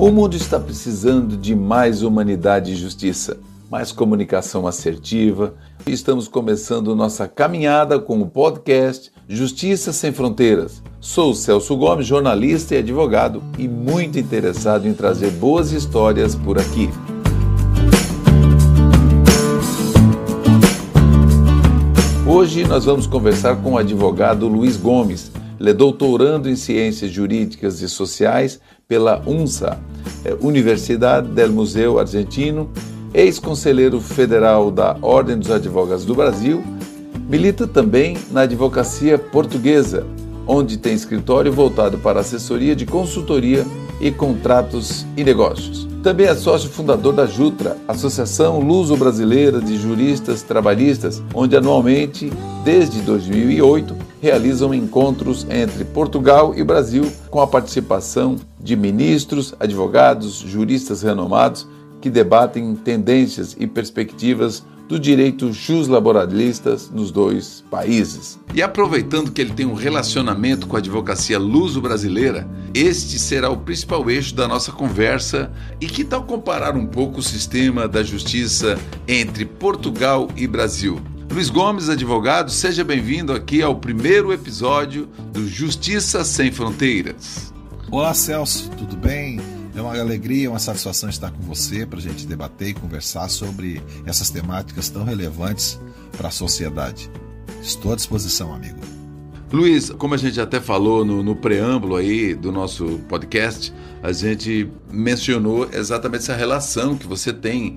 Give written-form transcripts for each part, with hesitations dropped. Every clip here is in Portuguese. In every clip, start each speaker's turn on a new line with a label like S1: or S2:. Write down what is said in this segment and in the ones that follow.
S1: O mundo está precisando de mais humanidade e justiça, mais comunicação assertiva. Estamos começando nossa caminhada com o podcast Justiça Sem Fronteiras. Sou Celso Gomes, jornalista e advogado, e muito interessado em trazer boas histórias por aqui. Hoje nós vamos conversar com o advogado Luiz Gomes. Ele é doutorando em Ciências Jurídicas e Sociais pela UNSA, Universidade del Museu Argentino, ex-conselheiro federal da Ordem dos Advogados do Brasil, milita também na advocacia portuguesa, onde tem escritório voltado para assessoria de consultoria e contratos e negócios. Também é sócio fundador da JUTRA, Associação Luso-Brasileira de Juristas Trabalhistas, onde anualmente, desde 2008, realizam encontros entre Portugal e Brasil com a participação de ministros, advogados, juristas renomados que debatem tendências e perspectivas do direito juslaboralistas nos dois países. E aproveitando que ele tem um relacionamento com a advocacia luso-brasileira, este será o principal eixo da nossa conversa. E que tal comparar um pouco o sistema da justiça entre Portugal e Brasil? Luiz Gomes, advogado, seja bem-vindo aqui ao primeiro episódio do Justiça Sem Fronteiras.
S2: Olá, Celso, tudo bem? É uma alegria, uma satisfação estar com você para a gente debater e conversar sobre essas temáticas tão relevantes para a sociedade. Estou à disposição, amigo.
S1: Luiz, como a gente até falou no preâmbulo aí do nosso podcast, a gente mencionou exatamente essa relação que você tem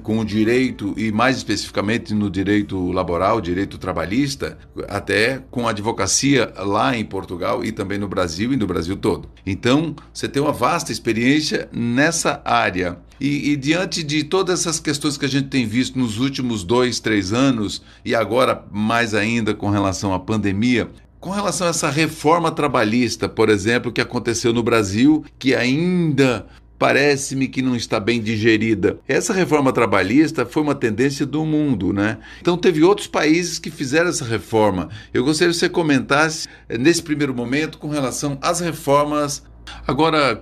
S1: com o direito e mais especificamente no direito laboral, direito trabalhista, até com a advocacia lá em Portugal e também no Brasil e no Brasil todo. Então, você tem uma vasta experiência nessa área. E diante de todas essas questões que a gente tem visto nos últimos 2, 3 anos e agora mais ainda com relação à pandemia, com relação a essa reforma trabalhista, por exemplo, que aconteceu no Brasil, que ainda parece-me que não está bem digerida. Essa reforma trabalhista foi uma tendência do mundo, né? Então teve outros países que fizeram essa reforma. Eu gostaria que você comentasse, nesse primeiro momento, com relação às reformas. Agora,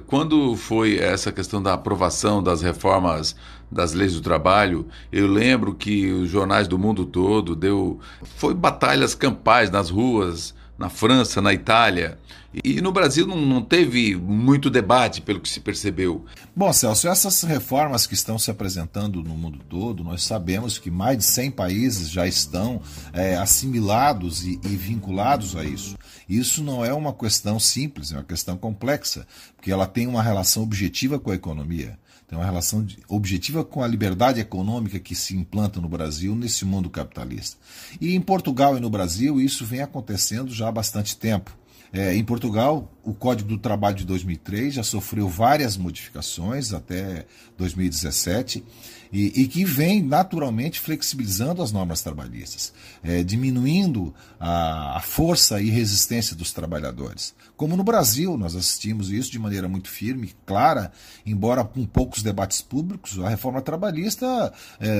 S1: quando foi essa questão da aprovação das reformas das leis do trabalho, eu lembro que os jornais do mundo todo foi batalhas campais nas ruas, na França, na Itália, e no Brasil não teve muito debate, pelo que se percebeu.
S2: Bom, Celso, essas reformas que estão se apresentando no mundo todo, nós sabemos que mais de 100 países já estão assimilados e vinculados a isso. Isso não é uma questão simples, é uma questão complexa, porque ela tem uma relação objetiva com a economia. Tem uma relação objetiva com a liberdade econômica que se implanta no Brasil nesse mundo capitalista. E em Portugal e no Brasil isso vem acontecendo já há bastante tempo. Em Portugal, o Código do Trabalho de 2003 já sofreu várias modificações até 2017 e que vem naturalmente flexibilizando as normas trabalhistas, diminuindo a força e resistência dos trabalhadores. Como no Brasil, nós assistimos isso de maneira muito firme, clara, embora com poucos debates públicos, a reforma trabalhista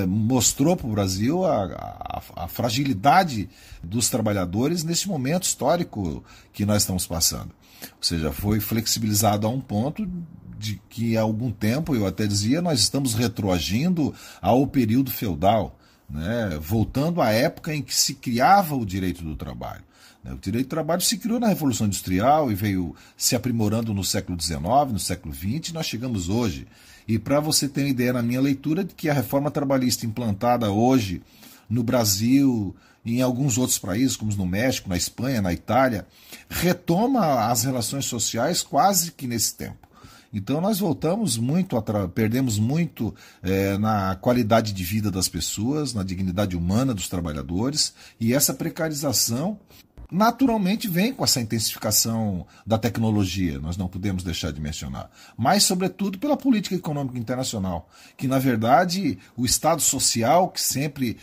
S2: mostrou para o Brasil a fragilidade dos trabalhadores nesse momento histórico que nós estamos passando. Ou seja, foi flexibilizado a um ponto de que há algum tempo, eu até dizia, nós estamos retroagindo ao período feudal, né? Voltando à época em que se criava o direito do trabalho. O direito do trabalho se criou na Revolução Industrial e veio se aprimorando no século XIX, no século XX, e nós chegamos hoje. E para você ter uma ideia na minha leitura de que a reforma trabalhista implantada hoje no Brasil e em alguns outros países, como no México, na Espanha, na Itália, retoma as relações sociais quase que nesse tempo. Então nós voltamos muito, perdemos muito na qualidade de vida das pessoas, na dignidade humana dos trabalhadores, e essa precarização naturalmente vem com essa intensificação da tecnologia, nós não podemos deixar de mencionar, mas sobretudo pela política econômica internacional, que na verdade o Estado social que sempre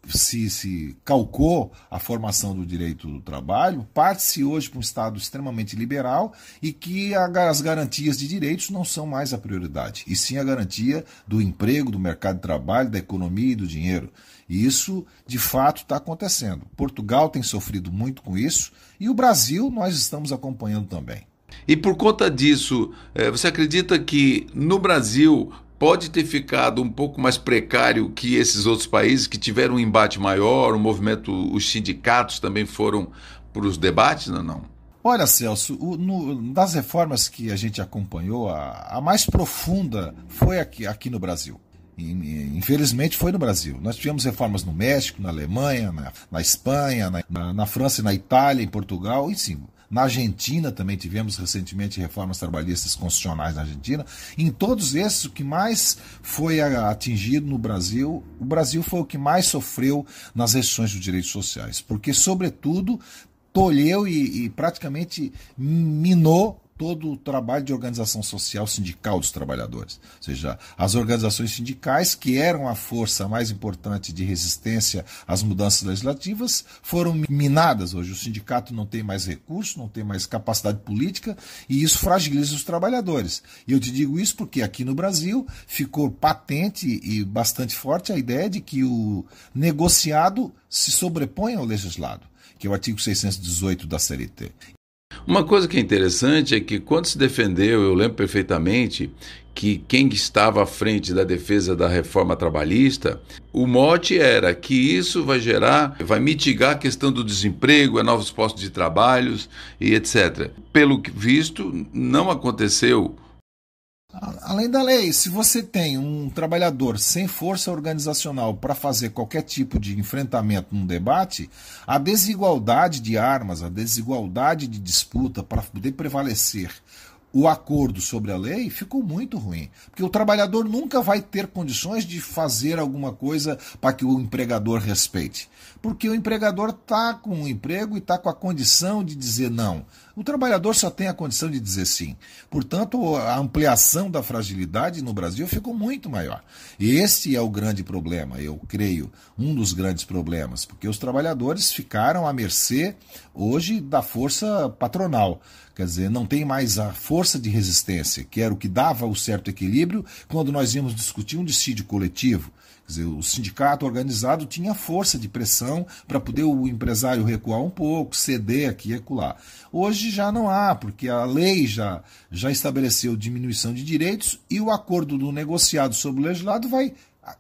S2: se calcou a formação do direito do trabalho, parte-se hoje para um Estado extremamente liberal e que as garantias de direitos não são mais a prioridade, e sim a garantia do emprego, do mercado de trabalho, da economia e do dinheiro. E isso, de fato, está acontecendo. Portugal tem sofrido muito com isso e o Brasil nós estamos acompanhando também.
S1: E por conta disso, você acredita que no Brasil pode ter ficado um pouco mais precário que esses outros países que tiveram um embate maior, o movimento, os sindicatos também foram para os debates, não?
S2: Olha, Celso, das reformas que a gente acompanhou, a mais profunda foi aqui no Brasil. Infelizmente foi no Brasil. Nós tivemos reformas no México, na Alemanha, na Espanha, na França, na Itália, em Portugal, e sim. Na Argentina também tivemos recentemente reformas trabalhistas constitucionais na Argentina. Em todos esses, o que mais foi atingido no Brasil, o Brasil foi o que mais sofreu nas restrições dos direitos sociais, porque, sobretudo, tolheu e praticamente minou todo o trabalho de organização social sindical dos trabalhadores. Ou seja, as organizações sindicais, que eram a força mais importante de resistência às mudanças legislativas, foram minadas hoje. O sindicato não tem mais recurso, não tem mais capacidade política, e isso fragiliza os trabalhadores. E eu te digo isso porque aqui no Brasil ficou patente e bastante forte a ideia de que o negociado se sobrepõe ao legislado, que é o artigo 618 da CLT.
S1: Uma coisa que é interessante é que quando se defendeu, eu lembro perfeitamente que quem estava à frente da defesa da reforma trabalhista, o mote era que isso vai mitigar a questão do desemprego, novos postos de trabalho e etc. Pelo visto, não aconteceu.
S2: Além da lei, se você tem um trabalhador sem força organizacional para fazer qualquer tipo de enfrentamento num debate, a desigualdade de armas, a desigualdade de disputa para poder prevalecer o acordo sobre a lei ficou muito ruim. Porque o trabalhador nunca vai ter condições de fazer alguma coisa para que o empregador respeite. Porque o empregador está com um emprego e está com a condição de dizer não. O trabalhador só tem a condição de dizer sim. Portanto, a ampliação da fragilidade no Brasil ficou muito maior. E esse é o grande problema, eu creio, um dos grandes problemas, porque os trabalhadores ficaram à mercê hoje da força patronal. Quer dizer, não tem mais a força de resistência, que era o que dava o certo equilíbrio quando nós íamos discutir um dissídio coletivo. Quer dizer, o sindicato organizado tinha força de pressão para poder o empresário recuar um pouco, ceder aqui e acolá. Hoje já não há, porque a lei já estabeleceu diminuição de direitos e o acordo do negociado sobre o legislado vai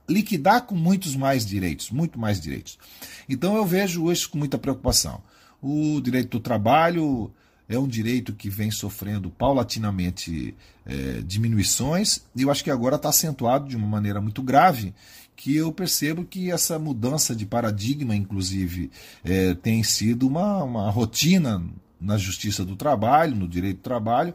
S2: liquidar com muito mais direitos. Então eu vejo isso com muita preocupação. O direito do trabalho é um direito que vem sofrendo paulatinamente diminuições, e eu acho que agora está acentuado de uma maneira muito grave, que eu percebo que essa mudança de paradigma, inclusive, tem sido uma rotina na justiça do trabalho, no direito do trabalho,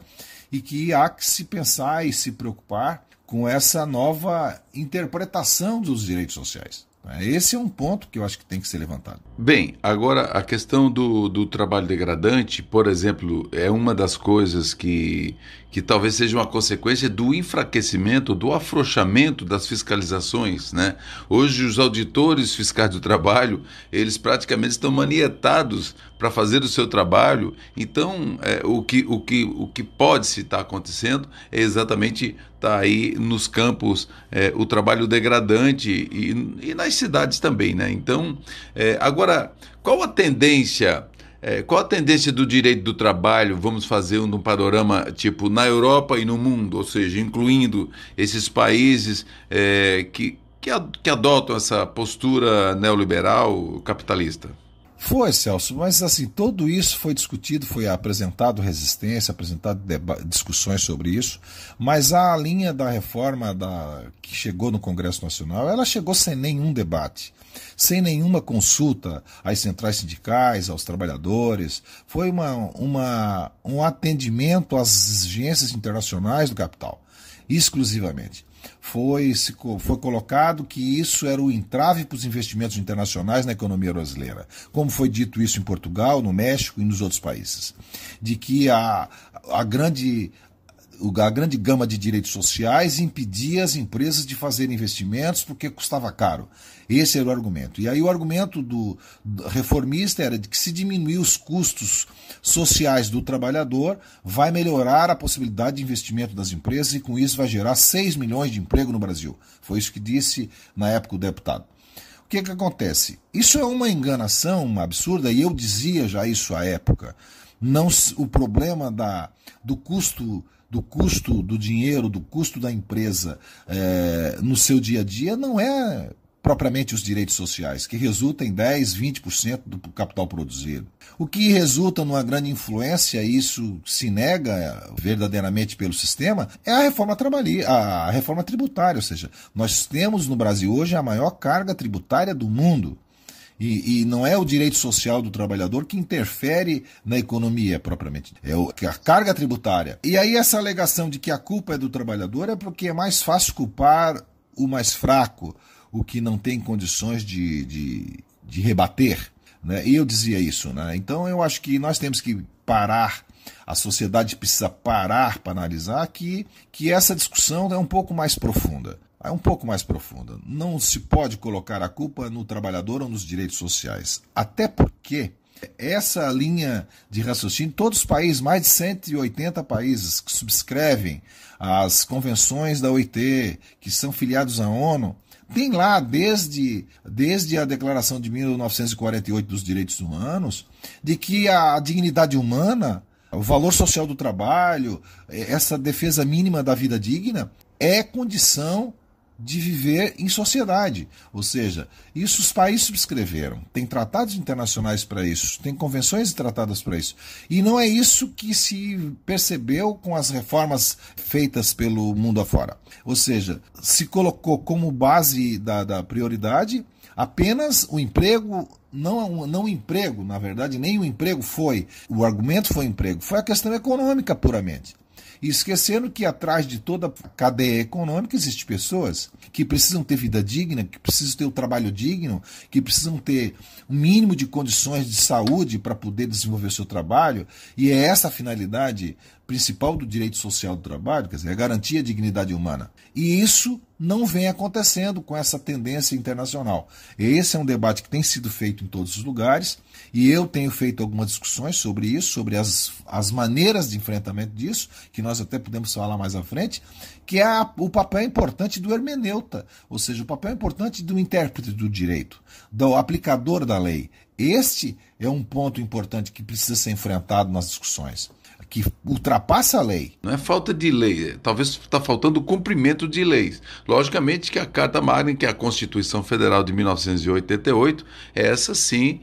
S2: e que há que se pensar e se preocupar com essa nova interpretação dos direitos sociais. Esse é um ponto que eu acho que tem que ser levantado.
S1: Bem, agora a questão do trabalho degradante, por exemplo, é uma das coisas que talvez seja uma consequência do enfraquecimento, do afrouxamento das fiscalizações, né? Hoje os auditores fiscais do trabalho, eles praticamente estão manietados para fazer o seu trabalho. Então, o que pode se estar acontecendo é exatamente tá aí nos campos o trabalho degradante e nas cidades também, né? Então, agora, qual a tendência do direito do trabalho, vamos fazer um panorama tipo na Europa e no mundo, ou seja, incluindo esses países que adotam essa postura neoliberal capitalista?
S2: Foi, Celso, mas assim, tudo isso foi discutido, foi apresentado resistência, apresentado discussões sobre isso, mas a linha da reforma que chegou no Congresso Nacional, ela chegou sem nenhum debate, sem nenhuma consulta às centrais sindicais, aos trabalhadores, foi um atendimento às exigências internacionais do capital, exclusivamente. Foi colocado que isso era o entrave para os investimentos internacionais na economia brasileira, como foi dito isso em Portugal, no México e nos outros países, de que a grande gama de direitos sociais impedia as empresas de fazer investimentos porque custava caro. Esse era o argumento. E aí o argumento do reformista era de que se diminuir os custos sociais do trabalhador, vai melhorar a possibilidade de investimento das empresas e com isso vai gerar 6 milhões de emprego no Brasil. Foi isso que disse na época o deputado. O que acontece? Isso é uma enganação, uma absurda, e eu dizia já isso à época. Não, o problema do custo do dinheiro, do custo da empresa no seu dia a dia não é propriamente os direitos sociais, que resultam em 10, 20% do capital produzido. O que resulta numa grande influência, e isso se nega verdadeiramente pelo sistema, é a reforma tributária, ou seja, nós temos no Brasil hoje a maior carga tributária do mundo. E não é o direito social do trabalhador que interfere na economia propriamente, é a carga tributária. E aí essa alegação de que a culpa é do trabalhador é porque é mais fácil culpar o mais fraco, o que não tem condições de rebater, né? E eu dizia isso, né? Então eu acho que nós temos que parar, a sociedade precisa parar para analisar que essa discussão é um pouco mais profunda. É um pouco mais profunda. Não se pode colocar a culpa no trabalhador ou nos direitos sociais. Até porque essa linha de raciocínio, todos os países, mais de 180 países que subscrevem as convenções da OIT, que são filiados à ONU, tem lá, desde a Declaração de 1948 dos Direitos Humanos, de que a dignidade humana, o valor social do trabalho, essa defesa mínima da vida digna, é condição de viver em sociedade. Ou seja, isso os países subscreveram. Tem tratados internacionais para isso, tem convenções e tratados para isso. E não é isso que se percebeu com as reformas feitas pelo mundo afora. Ou seja, se colocou como base da prioridade apenas o emprego, não o emprego, na verdade, nem o emprego foi. O argumento foi o emprego, foi a questão econômica puramente. E esquecendo que atrás de toda a cadeia econômica existem pessoas que precisam ter vida digna, que precisam ter o trabalho digno, que precisam ter um mínimo de condições de saúde para poder desenvolver o seu trabalho, e é essa a finalidade principal do direito social do trabalho, quer dizer, a garantia da dignidade humana. E isso não vem acontecendo com essa tendência internacional. Esse é um debate que tem sido feito em todos os lugares, e eu tenho feito algumas discussões sobre isso, sobre as maneiras de enfrentamento disso, que nós até podemos falar mais à frente, que é o papel importante do hermeneuta, ou seja, o papel importante do intérprete do direito, do aplicador da lei. Este é um ponto importante que precisa ser enfrentado nas discussões, que ultrapassa a lei.
S1: Não é falta de lei, talvez está faltando o cumprimento de leis. Logicamente que a Carta Magna, que é a Constituição Federal de 1988, essa sim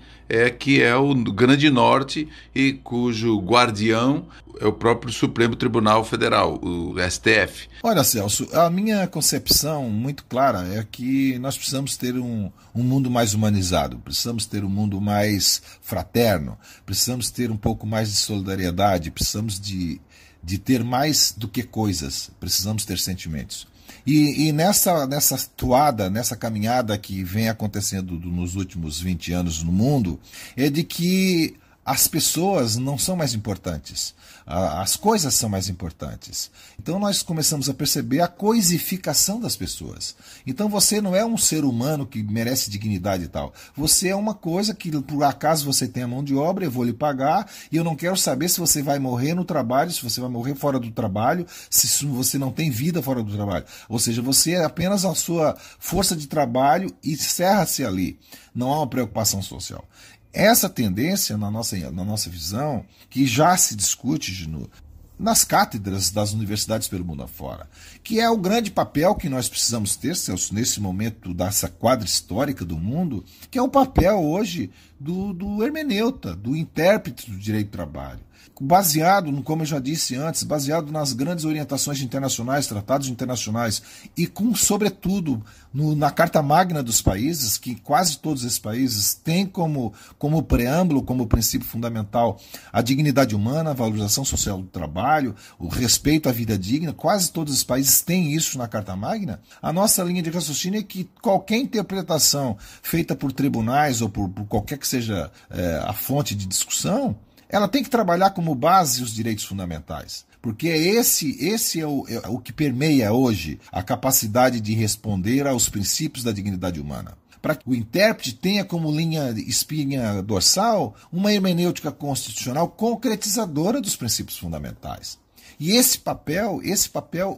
S1: que é o grande norte e cujo guardião é o próprio Supremo Tribunal Federal, o STF.
S2: Olha, Celso, a minha concepção muito clara é que nós precisamos ter um mundo mais humanizado, precisamos ter um mundo mais fraterno, precisamos ter um pouco mais de solidariedade, precisamos de ter mais do que coisas, precisamos ter sentimentos. E nessa toada, nessa caminhada que vem acontecendo nos últimos 20 anos no mundo, é de que as pessoas não são mais importantes, as coisas são mais importantes. Então nós começamos a perceber a coisificação das pessoas. Então você não é um ser humano que merece dignidade e tal. Você é uma coisa que por acaso você tem a mão de obra, eu vou lhe pagar, e eu não quero saber se você vai morrer no trabalho, se você vai morrer fora do trabalho, se você não tem vida fora do trabalho. Ou seja, você é apenas a sua força de trabalho e encerra-se ali. Não há uma preocupação social. Essa tendência, na nossa visão, que já se discute nas cátedras das universidades pelo mundo afora, que é o grande papel que nós precisamos ter, Celso, nesse momento dessa quadra histórica do mundo, que é o papel hoje do hermeneuta, do intérprete do direito do trabalho. Baseado, como eu já disse antes, baseado nas grandes orientações internacionais, tratados internacionais, e sobretudo, na Carta Magna dos países, que quase todos esses países têm como preâmbulo, como princípio fundamental, a dignidade humana, a valorização social do trabalho, o respeito à vida digna. Quase todos os países têm isso na Carta Magna. A nossa linha de raciocínio é que qualquer interpretação feita por tribunais ou por qualquer que seja a fonte de discussão, ela tem que trabalhar como base os direitos fundamentais, porque esse é o que permeia hoje a capacidade de responder aos princípios da dignidade humana. Para que o intérprete tenha como espinha dorsal uma hermenêutica constitucional concretizadora dos princípios fundamentais. E esse papel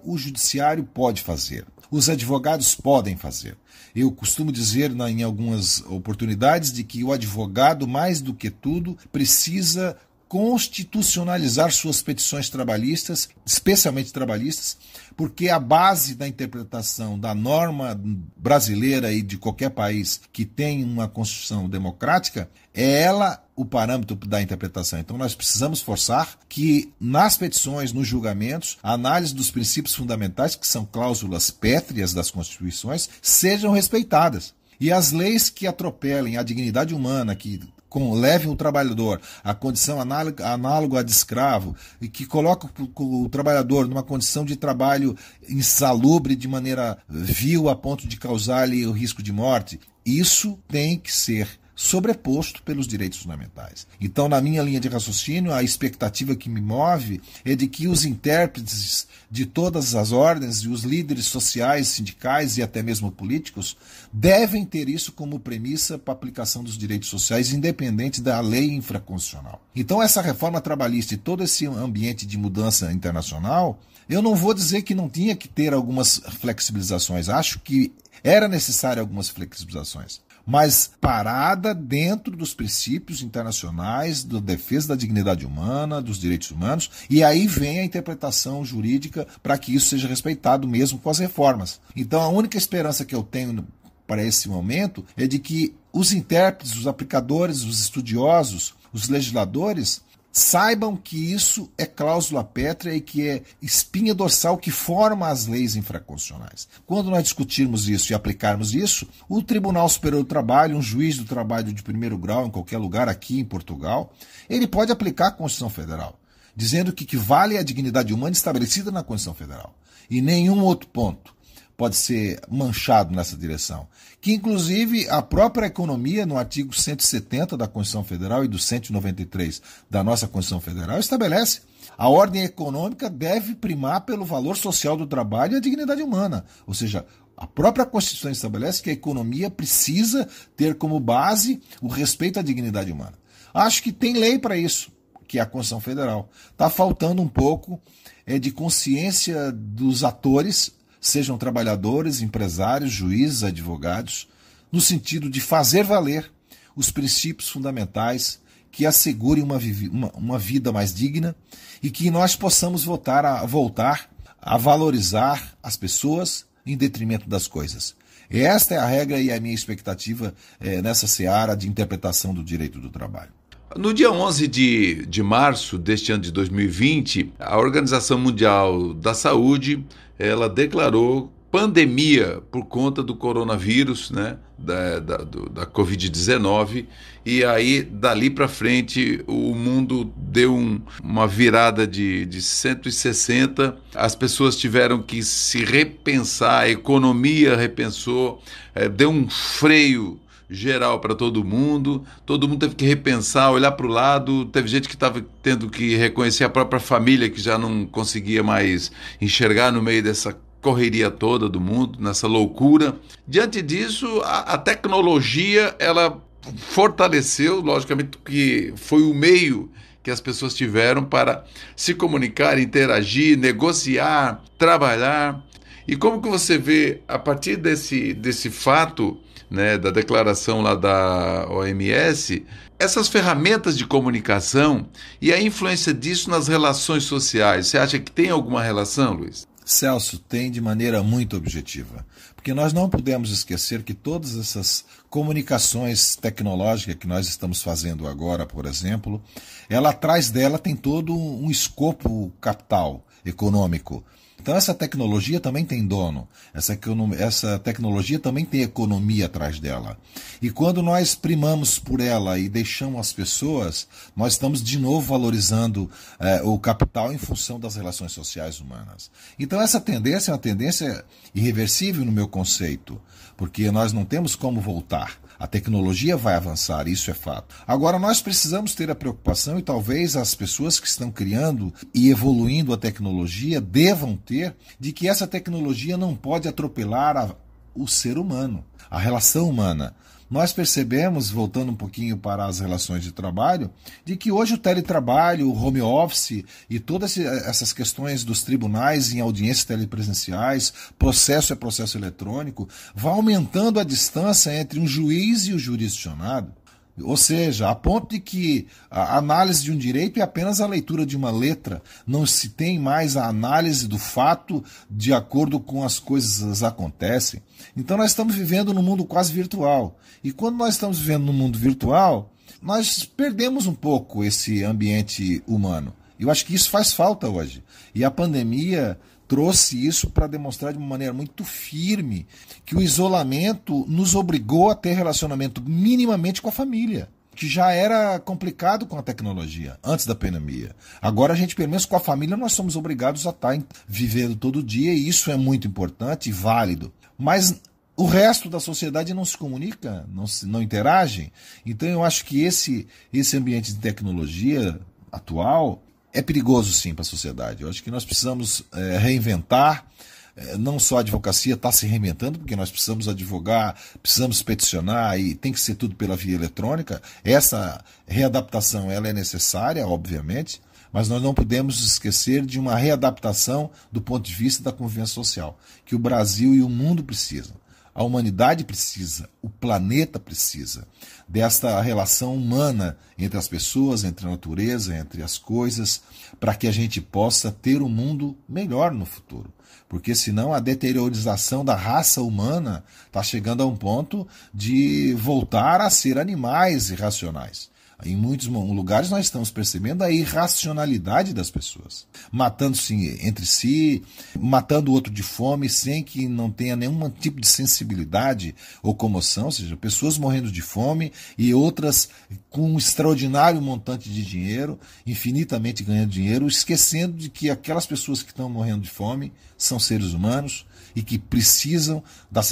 S2: o judiciário pode fazer, os advogados podem fazer. Eu costumo dizer em algumas oportunidades de que o advogado, mais do que tudo, precisa constitucionalizar suas petições trabalhistas, especialmente trabalhistas, porque a base da interpretação da norma brasileira e de qualquer país que tem uma Constituição democrática é ela o parâmetro da interpretação. Então nós precisamos forçar que nas petições, nos julgamentos, a análise dos princípios fundamentais, que são cláusulas pétreas das Constituições, sejam respeitadas. E as leis que atropelem a dignidade humana, que levem o trabalhador à condição análoga à de escravo e que colocam o trabalhador numa condição de trabalho insalubre de maneira vil a ponto de causar-lhe o risco de morte, isso tem que ser sobreposto pelos direitos fundamentais. Então, na minha linha de raciocínio, a expectativa que me move é de que os intérpretes de todas as ordens e os líderes sociais, sindicais e até mesmo políticos devem ter isso como premissa para a aplicação dos direitos sociais, independente da lei infraconstitucional. Então, essa reforma trabalhista e todo esse ambiente de mudança internacional, eu não vou dizer que não tinha que ter algumas flexibilizações. Acho que era necessário algumas flexibilizações, mas parada dentro dos princípios internacionais da defesa da dignidade humana, dos direitos humanos, e aí vem a interpretação jurídica para que isso seja respeitado mesmo com as reformas. Então a única esperança que eu tenho para esse momento é de que os intérpretes, os aplicadores, os estudiosos, os legisladores saibam que isso é cláusula pétrea e que é espinha dorsal que forma as leis infraconstitucionais. Quando nós discutirmos isso e aplicarmos isso, o Tribunal Superior do Trabalho, um juiz do trabalho de primeiro grau em qualquer lugar aqui em Portugal, ele pode aplicar a Constituição Federal, dizendo que vale a dignidade humana estabelecida na Constituição Federal e nenhum outro ponto pode ser manchado nessa direção. Que, inclusive, a própria economia, no artigo 170 da Constituição Federal e do 193 da nossa Constituição Federal, estabelece a ordem econômica deve primar pelo valor social do trabalho e a dignidade humana. Ou seja, a própria Constituição estabelece que a economia precisa ter como base o respeito à dignidade humana. Acho que tem lei para isso, que é a Constituição Federal. Está faltando um pouco de consciência dos atores, sejam trabalhadores, empresários, juízes, advogados, no sentido de fazer valer os princípios fundamentais que assegurem uma vida mais digna e que nós possamos voltar a valorizar as pessoas em detrimento das coisas. Esta é a regra e a minha expectativa nessa seara de interpretação do direito do trabalho.
S1: No dia 11 de março deste ano de 2020, a Organização Mundial da Saúde ela declarou pandemia por conta do coronavírus, né, da Covid-19, e aí dali para frente o mundo deu uma virada de 160, as pessoas tiveram que se repensar, a economia repensou, deu um freio geral para todo mundo teve que repensar, olhar para o lado, teve gente que estava tendo que reconhecer a própria família que já não conseguia mais enxergar no meio dessa correria toda do mundo, nessa loucura. Diante disso, a tecnologia, ela fortaleceu, logicamente que foi o meio que as pessoas tiveram para se comunicar, interagir, negociar, trabalhar. E como que você vê, a partir desse fato, né, da declaração lá da OMS, essas ferramentas de comunicação e a influência disso nas relações sociais? Você acha que tem alguma relação, Luiz?
S2: Celso, tem de maneira muito objetiva. Porque nós não podemos esquecer que todas essas comunicações tecnológicas que nós estamos fazendo agora, por exemplo, ela atrás dela tem todo um escopo capital, econômico. Então essa tecnologia também tem dono, essa tecnologia também tem economia atrás dela. E quando nós primamos por ela e deixamos as pessoas, nós estamos de novo valorizando o capital em função das relações sociais humanas. Então essa tendência é uma tendência irreversível no meu conceito, porque nós não temos como voltar. A tecnologia vai avançar, isso é fato. Agora, nós precisamos ter a preocupação, e talvez as pessoas que estão criando e evoluindo a tecnologia devam ter, de que essa tecnologia não pode atropelar o ser humano, a relação humana. Nós percebemos, voltando um pouquinho para as relações de trabalho, de que hoje o teletrabalho, o home office e todas essas questões dos tribunais em audiências telepresenciais, processo é processo eletrônico, vai aumentando a distância entre um juiz e o jurisdicionado. Ou seja, a ponto de que a análise de um direito é apenas a leitura de uma letra, não se tem mais a análise do fato de acordo com as coisas acontecem. Então nós estamos vivendo num mundo quase virtual. E quando nós estamos vivendo num mundo virtual, nós perdemos um pouco esse ambiente humano. Eu acho que isso faz falta hoje. E a pandemia trouxe isso para demonstrar de uma maneira muito firme que o isolamento nos obrigou a ter relacionamento minimamente com a família, que já era complicado com a tecnologia antes da pandemia. Agora a gente, pelo menos com a família, nós somos obrigados a estar vivendo todo dia, e isso é muito importante e válido. Mas o resto da sociedade não se comunica, não interage. Então eu acho que esse ambiente de tecnologia atual é perigoso sim para a sociedade. Eu acho que nós precisamos reinventar. Não só a advocacia está se reinventando, porque nós precisamos advogar, precisamos peticionar e tem que ser tudo pela via eletrônica. Essa readaptação ela é necessária, obviamente, mas nós não podemos esquecer de uma readaptação do ponto de vista da convivência social, que o Brasil e o mundo precisam. A humanidade precisa, o planeta precisa desta relação humana entre as pessoas, entre a natureza, entre as coisas, para que a gente possa ter um mundo melhor no futuro. Porque senão a deteriorização da raça humana está chegando a um ponto de voltar a ser animais irracionais. Em muitos lugares nós estamos percebendo a irracionalidade das pessoas, matando-se entre si, matando o outro de fome sem que não tenha nenhum tipo de sensibilidade ou comoção, ou seja, pessoas morrendo de fome e outras com um extraordinário montante de dinheiro, infinitamente ganhando dinheiro, esquecendo de que aquelas pessoas que estão morrendo de fome são seres humanos e que precisam da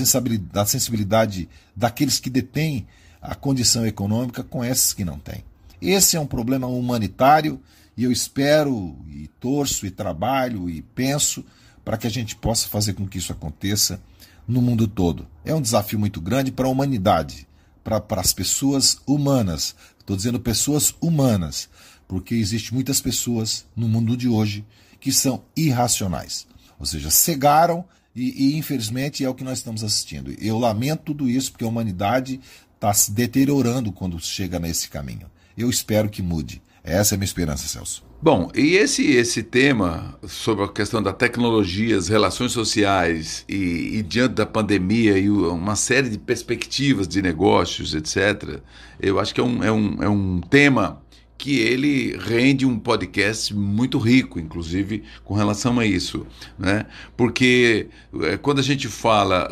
S2: sensibilidade daqueles que detêm a condição econômica com esses que não têm. Esse é um problema humanitário e eu espero e torço e trabalho e penso para que a gente possa fazer com que isso aconteça no mundo todo. É um desafio muito grande para a humanidade, para as pessoas humanas. Estou dizendo pessoas humanas, porque existem muitas pessoas no mundo de hoje que são irracionais, ou seja, cegaram e infelizmente é o que nós estamos assistindo. Eu lamento tudo isso porque a humanidade está se deteriorando quando chega nesse caminho. Eu espero que mude. Essa é a minha esperança, Celso.
S1: Bom, e esse tema sobre a questão da tecnologia, as relações sociais e diante da pandemia e uma série de perspectivas de negócios, etc., eu acho que é um tema que ele rende um podcast muito rico, inclusive, com relação a isso, né? Porque quando a gente fala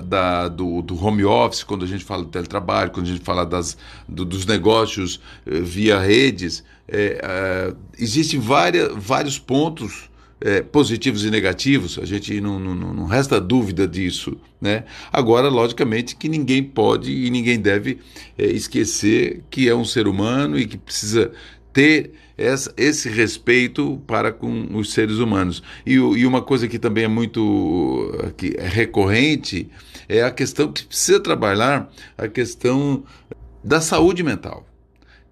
S1: do home office, quando a gente fala do teletrabalho, quando a gente fala dos negócios via redes, existem vários pontos positivos e negativos, a gente não resta dúvida disso, né? Agora, logicamente, que ninguém pode e ninguém deve esquecer que é um ser humano e que precisa ter esse respeito para com os seres humanos. E uma coisa que também é muito recorrente é a questão que precisa trabalhar, a questão da saúde mental.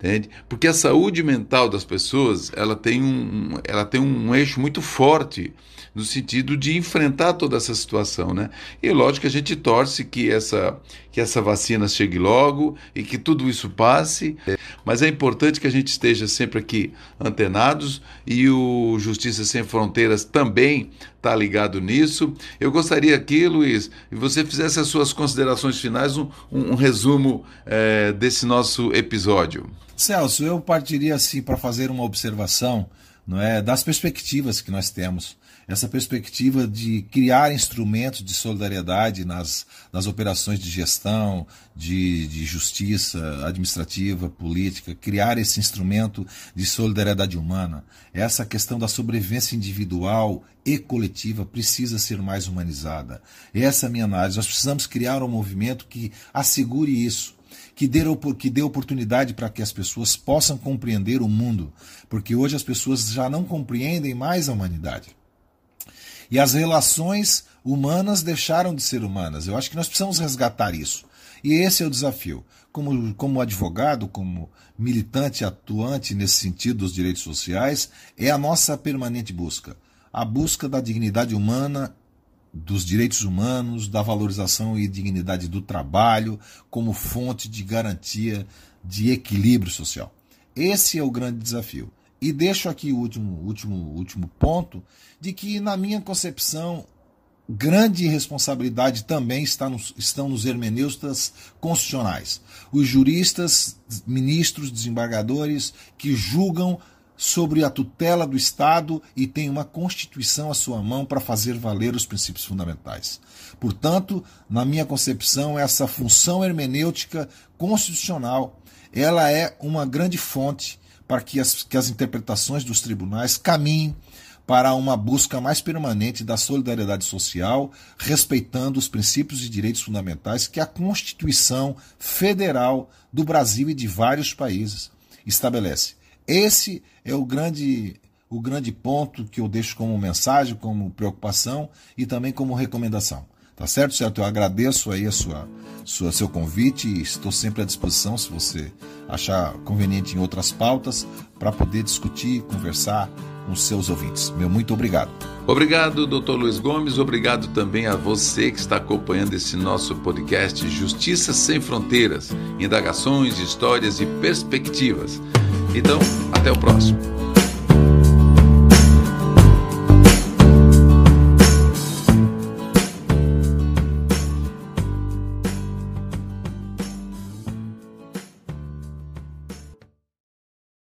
S1: Entende? Porque a saúde mental das pessoas ela tem um eixo muito forte no sentido de enfrentar toda essa situação, né? E lógico que a gente torce que essa vacina chegue logo e que tudo isso passe, mas é importante que a gente esteja sempre aqui antenados e o Justiça Sem Fronteiras também está ligado nisso. Eu gostaria aqui, Luiz, que você fizesse as suas considerações finais, um resumo desse nosso episódio.
S2: Celso, eu partiria assim para fazer uma observação, não é, das perspectivas que nós temos. Essa perspectiva de criar instrumentos de solidariedade nas operações de gestão, de justiça administrativa, política, criar esse instrumento de solidariedade humana. Essa questão da sobrevivência individual e coletiva precisa ser mais humanizada. Essa é a minha análise. Nós precisamos criar um movimento que assegure isso, que dê oportunidade para que as pessoas possam compreender o mundo, porque hoje as pessoas já não compreendem mais a humanidade. E as relações humanas deixaram de ser humanas. Eu acho que nós precisamos resgatar isso. E esse é o desafio. Como advogado, como militante atuante nesse sentido dos direitos sociais, é a nossa permanente busca. A busca da dignidade humana, dos direitos humanos, da valorização e dignidade do trabalho como fonte de garantia de equilíbrio social. Esse é o grande desafio. E deixo aqui o último ponto, de que, na minha concepção, grande responsabilidade também estão nos hermeneutas constitucionais. Os juristas, ministros, desembargadores que julgam sobre a tutela do Estado e têm uma Constituição à sua mão para fazer valer os princípios fundamentais. Portanto, na minha concepção, essa função hermenêutica constitucional, ela é uma grande fonte para que as interpretações dos tribunais caminhem para uma busca mais permanente da solidariedade social, respeitando os princípios e direitos fundamentais que a Constituição Federal do Brasil e de vários países estabelece. Esse é o grande ponto que eu deixo como mensagem, como preocupação e também como recomendação. Tá certo, certo? Eu agradeço aí seu convite e estou sempre à disposição, se você achar conveniente, em outras pautas, para poder discutir e conversar com seus ouvintes. Meu muito obrigado.
S1: Obrigado, Dr. Luiz Gomes. Obrigado também a você que está acompanhando esse nosso podcast Justiça Sem Fronteiras, indagações, histórias e perspectivas. Então, até o próximo.